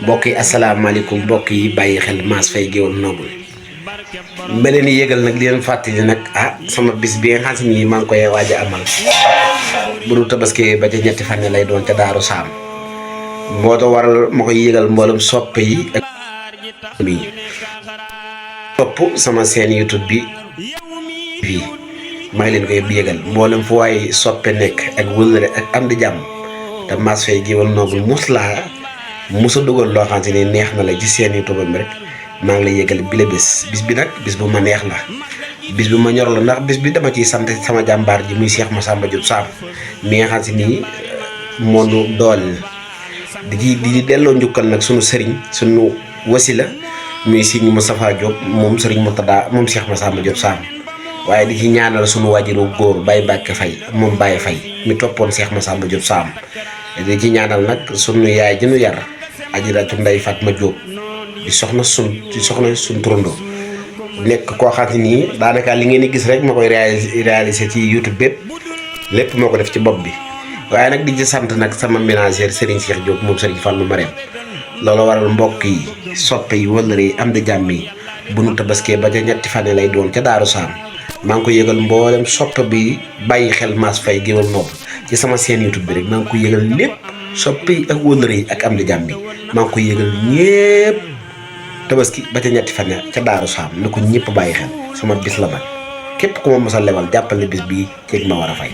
mbokk yi asalaamaaleykum mbokk yi bàyyi xel Mass Faye Gueweul Noble beneen yëgal nag di leen fàttali nag sama bis bi nga xam ni maa ngi koy waaj a amal bu dul tabaski ba ca ñetti fan lay doon ca Daaru Saam moo tax waral ma koy yëgal mboolem soppe yi ak bi topp sama seen YouTube bi fii maa ngi leen koy yëgal mboolem fu waay soppe nekk ak wëllëre ak am di jàmm te Mass Faye Gueweul Noble musa dugal loo xam ne neex na la ci seen YouTube bi rek maa ngi lay yëgal bi la bis bi nag bis bu ma neex la bis bu ma ñor la ndax bis bi dama ciy sant sama jàmbaar ji muy Cheikh Massamba Diop Sam mi nga xam ni moo nu dool di delloo njukkal nag sunu sëriñ sunu wasila muy Serigne Moustapha Diop moom Serigne Moutada moom Cheikh Massamba Diop Sam waaye di ci ñaanal sunu wajiru góor Baye Bakke Faye moom Baye Faye mi toppoon Cheikh Massamba Diop Sam di ci ñaanal nag sunu yaay ji nu yar Ajaratu Ndeye Fatma Diop di soxna sun turando nekk koo xam ni daanaka li ngeen di gis rek ma koy réaliser ci YouTube bépp lépp moo ko def ci bopp bi waaye nag di ci sant nag sama ménagère Serigne Cheikh Diop moom Serigne Fallou Marème loolu waral mbokk yi soppe yi wëllëre yi am di jàmm yi bu nu tabaskee ba ca ñetti fan lay doon ca Daaru Saam maa ngi ko yëgal mboolem soppe bi bàyyi xel Mass Faye Gueweul Noble ci sama seen YouTube bi rek maa ngi ko yëgal lépp soppe yi ak wëllëre yi ak am di jàmm yi maa ngi ko yëgal ñépp tabaski ba ca ñetti fan ca Daaru Saam na ko ñëpp bàyyi xel sama bis la man képp ku ma mos a lebal jàppale bis bii ceeg ma war a fay